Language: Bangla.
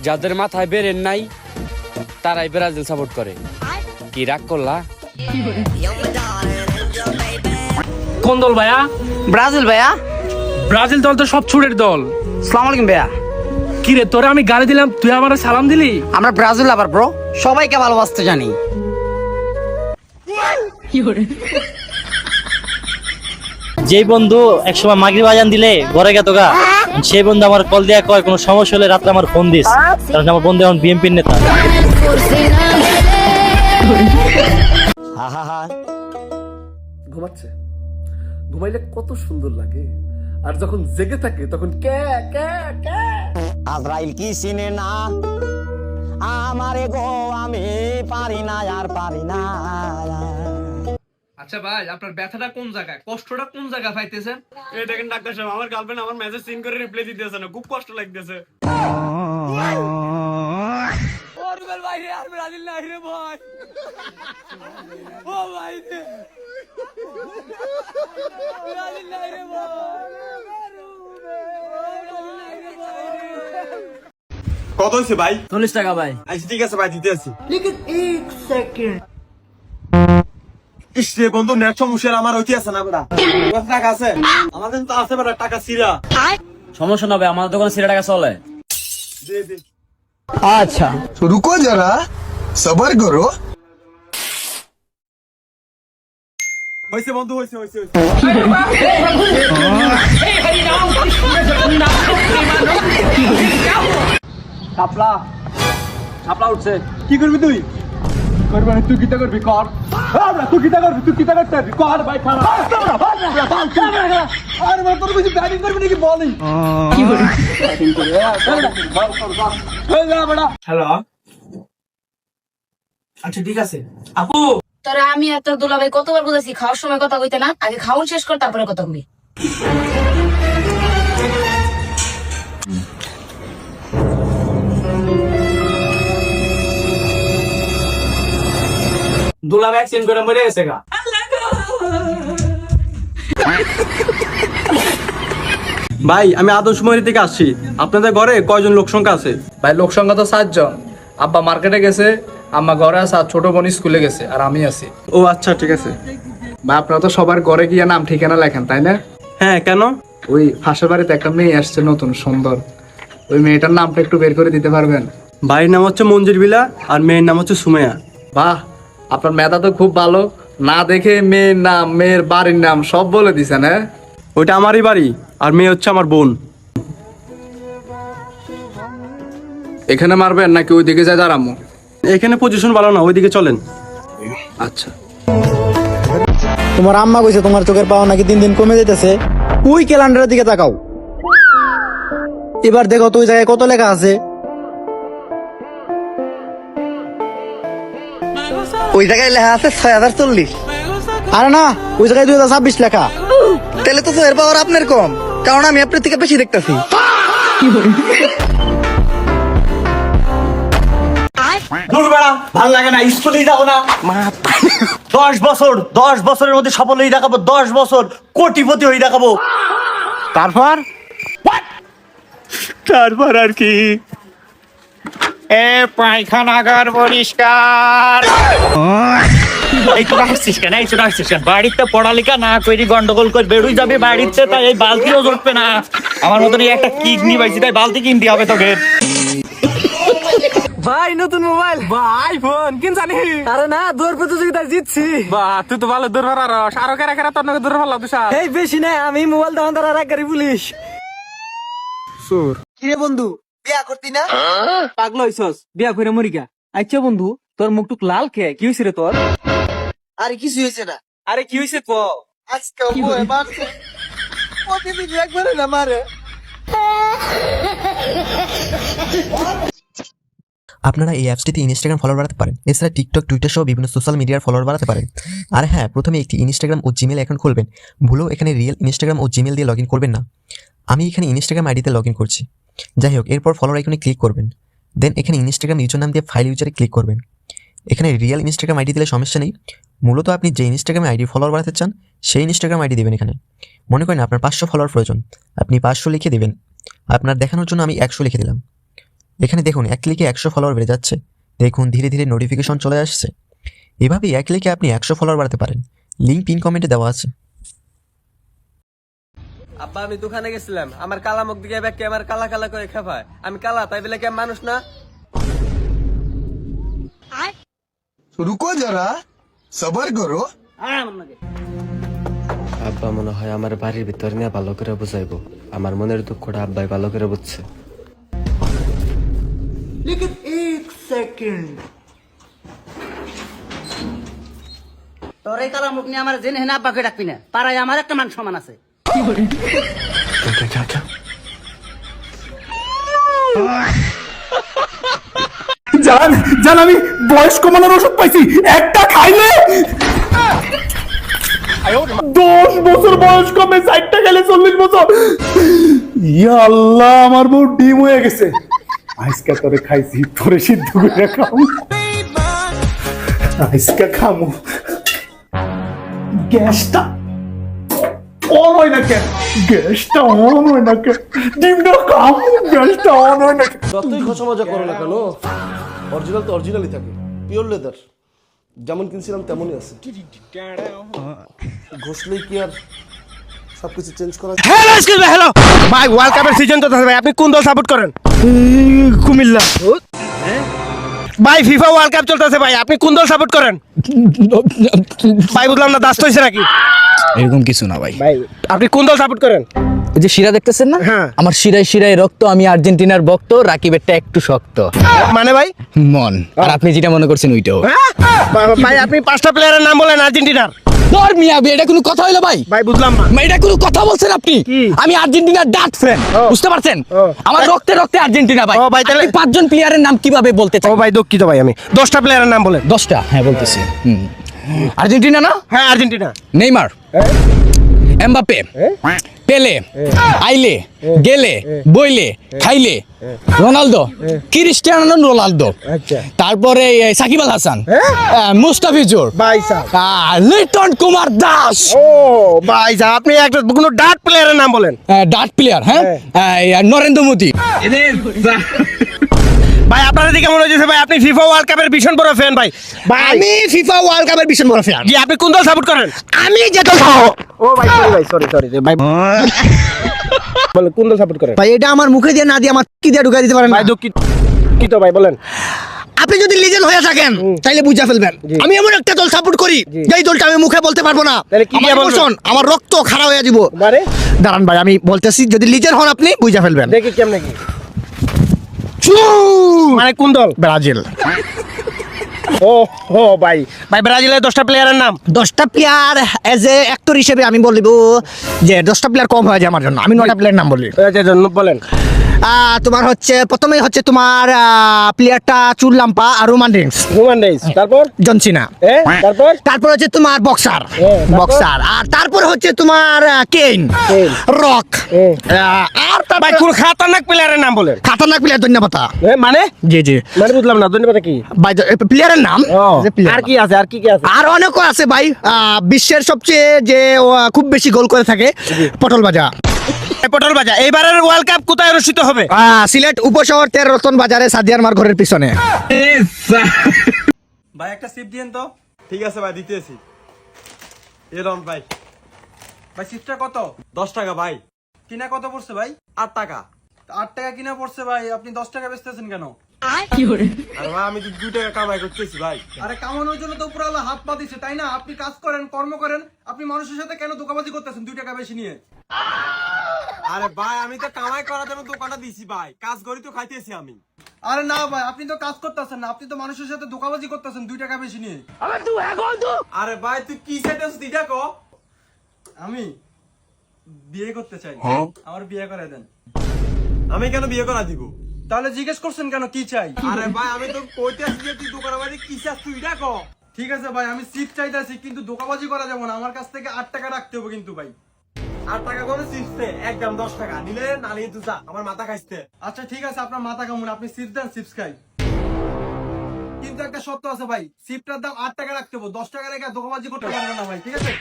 যাদের মাথায় বেরেন নাই তারাই ব্রাজিল সাপোর্ট করে। কি রাগ করলা? কোন দল ভাইয়া? ব্রাজিল ভাইয়া। ব্রাজিল দল তো সব ছুটের দল। আসসালামু আলাইকুম ভাইয়া। কি রে, তোরে আমি গালি দিলাম, তুই আমার সালাম দিলি? আমরা ব্রাজিল আবার ব্রো, সবাইকে ভালোবাসতে জানি। যেই বন্ধু একসময় মাগরিব আজান দিলে ঘরে গেত গা, সেই বন্ধু আমার কল দিয়া কয় কোনো সমস্যা হলে রাত্রে আমার ফোন দিস, কারণ আমার বন্ধু এখন বিএনপির নেতা। ঘুমাচ্ছে, ঘুমাইলে কত সুন্দর লাগে, আর যখন জেগে থাকে তখন কে কে কে। আজরাইল কি চিনে না আমারে গো, আমি পারি না আর পারি না। আচ্ছা ভাই, আপনার ব্যথাটা কোন জায়গায়, কষ্টটা কোন জায়গায় পাইতেছেন? এই দেখেন ডাক্তার সাহেব, আমার গার্লফ্রেন্ড আমার মেসেজ সিন করে রিপ্লাই দিতেছে না, খুব কষ্ট লাগতেছে। কত হয়েছে ভাই? 40 টাকা ভাই। আচ্ছা ঠিক আছে ভাই, দিতে আছি। ইস রে বন্ধু, নেট সমস্যা আমার হইতে আছে না বেটা। টাকা আছে আমাদের তো আছে বেটা, টাকা সিরা। সমস্যা না ভাই, আমাদের দোকানে 60 টাকা চলে। দে দে। अच्छा तो रुको जरा सबर करो। হইছে বন্ধু, হইছে হইছে হইছে। শাপলা শাপলা উঠছে। কি করবি তুই? করবি তুই কিটা করবি কর। তুই কিটা করবি, তুই কিটা করতে পারবি কর ভাই। খারাপ আরে ভাই, তোর কিছু ব্যাটিং করবি নাকি বলি? কি করে ব্যাটিং করে? হ্যালো, আচ্ছা ঠিক আছে আপু। তোরা আমি আর তোর দুলাভাই কতবার বুঝাইছি খাওয়ার সময় কথা কইতে না, আগে খাওয়ান শেষ কর তারপরে কথা কবি। দুলা ভ্যাকসিন করে মরে গেছে গা। ভাই আমি আদর্শমহরি থেকে আসছি, আপনাদের ঘরে কয়জন লোক সংখ্যা আছে? ভাই লোক সংখ্যা তো 7 জন। আব্বা মার্কেটে গেছে, আম্মা ঘরে আছে, আর ছোট বোন স্কুলে গেছে, আর আমি আছি। ও আচ্ছা ঠিক আছে। ভাই আপনারা তো সবার ঘরে গিয়ে নাম ঠিকানা লেখেন তাই না? হ্যাঁ কেন? ওই পাশের বাড়িতে একটা মেয়ে আসছে নতুন সুন্দর, ওই মেয়েটার নামটা একটু বের করে দিতে পারবেন? ভাইয়ের নাম হচ্ছে মঞ্জির বিলা আর মেয়ের নাম হচ্ছে সুমাইয়া। বাহ, আপনার মেধা তো খুব ভালো, না দেখে মেয়ের নাম, মেয়ের বাড়ির নাম সব বলে দিছেন। হ্যাঁ, ওইটা আমারই বাড়ি, আর মেয়ে হচ্ছে আমার বোন। এখানে মারবেন নাকি ওইদিকে যায় দাঁড়ামো? এখানে পজিশন ভালো না, ওইদিকে চলেন। আচ্ছা। তোমার আম্মা কইছে তোমার চোখের পাওয়া নাকি দিন দিন কমে যেতেছে। ওই ক্যালেন্ডারের দিকে তাকাও, এবার দেখো তো ওই জায়গায় কত লেখা আছে। ওই জায়গায় লেখা আছে 6040। আরে না, ওই জায়গায় 2026 লেখা। তাহলে তো এর পাওয়ার আপনার কম, কারণ আমি আপনার থেকে বেশি দেখতেছি। ভাল লাগে না, স্কুলেই যাবো না। 10 বছরের মধ্যে সফল হয়ে দেখাবো, 10 বছর কোটিপতি হয়ে দেখাবো। তারপর তারপর আর কি, এ পায়খানাগার পরিষ্কার। এই তোরা হাসছিস কেন? এই তোরা হাসছিস কেন? বাড়িতে পড়ালেখা না করি গন্ডগোল করে বেরোই যাবে বাড়িতে, তাই এই বালতিও জুটবে না। আমার মতন এই একটা কিডনি পাইছি, তাই বালতি কিনতে হবে তোকে। ভাই নতুন মোবাইল, ভাই ফোন কিন জানি। আরে না, দৌড় প্রতিযোগিতায় জিতছি। বাহ, তুই তো ভালো দৌড় মারাস। আরো কেরা কেরা তোর নাকি দৌড় মারলা তুই? এই বেশি না, আমি মোবাইল দোকান ধরার এক গাড়ি পুলিশ। কিরে বন্ধু, বিয়া করতি না? পাগল হইছস, বিয়া করে মরিকা। আচ্ছা বন্ধু, তোর মুখটুক লাল খেয়ে কি হয়েছে রে তোর? আরে কিছু হয়েছে না। আরে কি হয়েছে ক? আজকে বই মারছে, প্রতিদিন একবারে না মারে। আপনারা এই অ্যাপসটিতে ইনস্টাগ্রাম ফলোয়ার বাড়াতে পারেন, এছাড়া টিকটক, টুইটার সহ বিভিন্ন সোশ্যাল মিডিয়ার ফলোয়ার বাড়াতে পারেন। আর হ্যাঁ, প্রথমে একটি ইনস্টাগ্রাম ও জিমেল অ্যাকাউন্ট খুলবেন। ভুলেও এখানে রিয়েল ইনস্টাগ্রাম ও জিমেল দিয়ে লগ ইন করবেন না। আমি এখানে ইনস্টাগ্রাম আইডিতে লগ ইন করছি। যাই হোক, এরপর ফলোয়ার আইকনে ক্লিক করবেন। দেন এখানে ইনস্টাগ্রাম ইউজার নাম দিয়ে ফাইল ইউজারে ক্লিক করবেন। এখানে রিয়েল ইনস্টাগ্রাম আইডি দিলে সমস্যা নেই, মূলত আপনি যে ইনস্টাগ্রামে আইডি ফলোয়ার বাড়াতে চান সেই ইনস্টাগ্রাম আইডি দেবেন। এখানে মনে করেন আপনার 500 ফলোয়ার প্রয়োজন, আপনি 500 লিখে দেবেন। আপনার দেখানোর জন্য আমি 100 লিখে দিলাম। এখানে দেখুন এক ক্লিকে 100 ফলোয়ার বেড়ে যাচ্ছে। দেখুন ধীরে ধীরে নোটিফিকেশন চলে আসছে। এভাবেই এক ক্লিকে আপনি 100 ফলোয়ার বাড়াতে পারেন। লিঙ্ক পিন কমেন্টে দেওয়া আছে। আব্বা আমি দোকানে গেছিলাম, আমার কালা মুখ দিকে ব্যাগ আমার কালা কালা করে খেপায়। আমি কালা তাই বলে কি মানুষ না? রুকো যারা, সবার করো। আব্বা মনে হয় আমার বাড়ির ভিতর নিয়ে ভালো করে বুঝাইবো। আমার মনের দুঃখটা আব্বাই ভালো করে বুঝছে। তোর এই কালা মুখ নিয়ে আমার জেনে হেনা আব্বাকে ডাকবি না, পাড়ায় আমার একটা মান সম্মান আছে। জান জান আমি বয়স কমানোর ওষুধ পাইছি, একটা খাইলে 10 বছর বয়স কমে, 60টা খেলে 40 বছর। ইয়া আল্লাহ, আমার বউ ডিম হয়ে গেছে। আজকে তোরে খাইছি, তোরে সিদ্ধ করে খাও। আজকে খামু। গ্যাসটা অন হয় না কেন? গ্যাসটা অন হয় না কেন? ডিমটা খামু, গ্যাসটা অন হয় না কেন? যতই খোঁচা মজা করো না কেন, অরিজিনাল তো অরিজিনালই থাকে, পিওর লেদার। যেমন কিনছিলাম তেমনই আছে। ঘষলেই কি আর সবকিছু চেঞ্জ করা? হ্যালো এক্সকিউজ মি, হ্যালো ভাই, ওয়ার্ল্ড কাপের সিজন তো ভাই, আপনি কোন দল সাপোর্ট করেন? কুমিল্লা। ভাই ফিফা ওয়ার্ল্ড কাপ চলতেছে ভাই, আপনি কোন দল সাপোর্ট করেন? ভাই বুঝলাম না, দাস্ত হইছে নাকি? এরকম কিছু না ভাই। ভাই আপনি কোন দল সাপোর্ট করেন? এই যে শিরা দেখতেছেন না, হ্যাঁ। আমার শিরায় শিরায় রক্ত, আমি আর্জেন্টিনার ভক্ত, রাকিবেরটা একটু শক্ত মানে ভাই মন। আর আপনি যেটা মনে করছেন ওইটাও। ভাই আপনি 5টা প্লেয়ারের নাম বলেন আর্জেন্টিনার। ধর মিয়া, এটা কোনো কথা হইলো ভাই? ভাই বুঝলাম না। এটা কোনো কথা বলছেন আপনি? আমি আর্জেন্টিনার ডাট ফ্যান, বুঝতে পারছেন? আমার রক্তে রক্তে আর্জেন্টিনা ভাই। ও ভাই, তাহলে 5জন প্লেয়ারের নাম কিভাবে বলতে চাই? ও ভাই দুঃখিত ভাই, আমি 10টা প্লেয়ারের নাম বলেন। 10টা? হ্যাঁ বলতেছি। আর্জেন্টিনা না? হ্যাঁ আর্জেন্টিনা। নেইমার, এমবাপে, পেলে, আইলে, গেলে, বইলে, খাইলে, রোনালদো, ক্রিস্টিয়ানো রোনালদো, তারপরে সাকিব আল হাসান, মুস্তাফিজুর, লিটন কুমার দাস। ও ভাই আপনি একটা কোনো ডাট প্লেয়ারের নাম বলেন। ডাট প্লেয়ার, হ্যাঁ, নরেন্দ্র মোদী। ভাই আপনার দিকে মনে হচ্ছে ভাই আপনি ফিফা ওয়ার্ল্ড কাপের ভীষণ বড় ফ্যান ভাই। আমি ফিফা ওয়ার্ল্ড কাপের ভীষণ বড় ফ্যান। জি আপনি কোন দল সাপোর্ট করেন? আমি যেটা ও ভাই সরি ভাই বলেন কোন দল সাপোর্ট করেন? ভাই এটা আমার মুখে দিয়ে না দিয়ে আমার কি দিয়ে ঢুকাই দিতে পারেন ভাই দুঃখিত ভাই বলেন। আপনি যদি লিজেন্ড হয়ে থাকেন তাইলে বুঝা ফেলবেন আমি এমন একটা দল সাপোর্ট করি যেই দলটা আমি মুখে বলতে পারবো না। তাহলে কি দিয়ে বলবেন? আমার রক্ত খাড়া হয়ে যাব। মানে দাঁড়ান ভাই, আমি বলতেছি, যদি লিজেন্ড হন আপনি বুঝা ফেলবেন। দেখি কেমনে কি মানে কোন দল? ব্রাজিল। ও ভাই ব্রাজিলের 10টা প্লেয়ারের নাম। 10টা প্লেয়ার এজ এ অ্যাক্টর হিসেবে আমি বলবো যে 10টা প্লেয়ার কম হয়ে যায় আমার জন্য, আমি 9টা প্লেয়ার নাম বলি। বলেন। তোমার হচ্ছে প্রথমেই হচ্ছে তোমার প্লেয়ারটা চুল লাম্পা আর রোমান রিংস। তারপর জন সিনা। তারপর হচ্ছে তোমার বক্সার আর তারপর হচ্ছে তোমার কেইন, রক। আর ভাই কোন খাতারনাক প্লেয়ারের নাম বলেন। খাতারনাক প্লেয়ার ধন্যবাদ। মানে জি মানে বুঝলাম না, ধন্যবাদ কি ভাই? প্লেয়ারের নাম আর কি আছে? আর কি আছে? আর অনেকও আছে ভাই। বিশ্বের সবচেয়ে যে খুব বেশি গোল করে থাকে পটল ভাজা। এইবারের ওয়ার্ল্ড কাপ কোথায় অনুষ্ঠিত হবে? সিলেট উপশহর 13 রতন বাজারে সাদিয়ার মার ঘরের পিছনে। ভাই একটা সিপ দিয়েন তো। ঠিক আছে ভাই, দিতেছি। এরম ভাই সিপটা কত? 10 টাকা ভাই। কিনা কত পড়ছে ভাই? 8 টাকা। 8 টাকা কিনা পড়ছে ভাই, আপনি 10 টাকা বেচতেছেন কেন? আরে ভাই আমি তো 2 টাকা কামাই করতেছি ভাই। আরে কামানোর জন্য তো উপরওয়ালা হাত পা দিছে, তাই না? আপনি কাজ করেন, কর্ম করেন, আপনি মানুষের সাথে কেন ধোঁকাবাজি করতেছেন 2 টাকা বেশি নিয়ে? আরে ভাই আমি তো কামাই করার জন্য দোকানটা দিছি ভাই, কাজ করি তো খাইতেছি আমি। আরে না ভাই, আপনি তো কাজ করতেছেন না, আপনি তো মানুষের সাথে ধোঁকাবাজি করতেছেন 2 টাকা বেশি নিয়ে। আরে ভাই তুই কি চাইতেছিস দিটা কো? আমি বিয়ে করতে চাই, আমার বিয়ে করে দেন। আমি কেন বিয়ে করা দিব? তাহলে জিজ্ঞেস করছেন কেন কি চাই? আরে ভাই আমি তো কইতে আসি যে তুই দোকানবাজি কি চাস তুই এটা কো। ঠিক আছে ভাই, আমি সিপ চাইতাছি, কিন্তু ধোঁকাবাজি করা যাবে না। আমার কাছ থেকে 8 টাকা রাখতে হবে কিন্তু ভাই। 8 টাকা করে চিপসে একদম 10 টাকা নিলে না নিয়ে তুই যা, আমার মাথা খাইছে। আচ্ছা ঠিক আছে, আপনার মাথা কামুন, আপনি চিপস দেন, চিপস খাই। কিন্তু একটা শর্ত আছে ভাই, চিপটার দাম 8 টাকা রাখতে হবে, 10 টাকা রেখে ধোঁকাবাজি করতে পারবেন না ভাই, ঠিক আছে?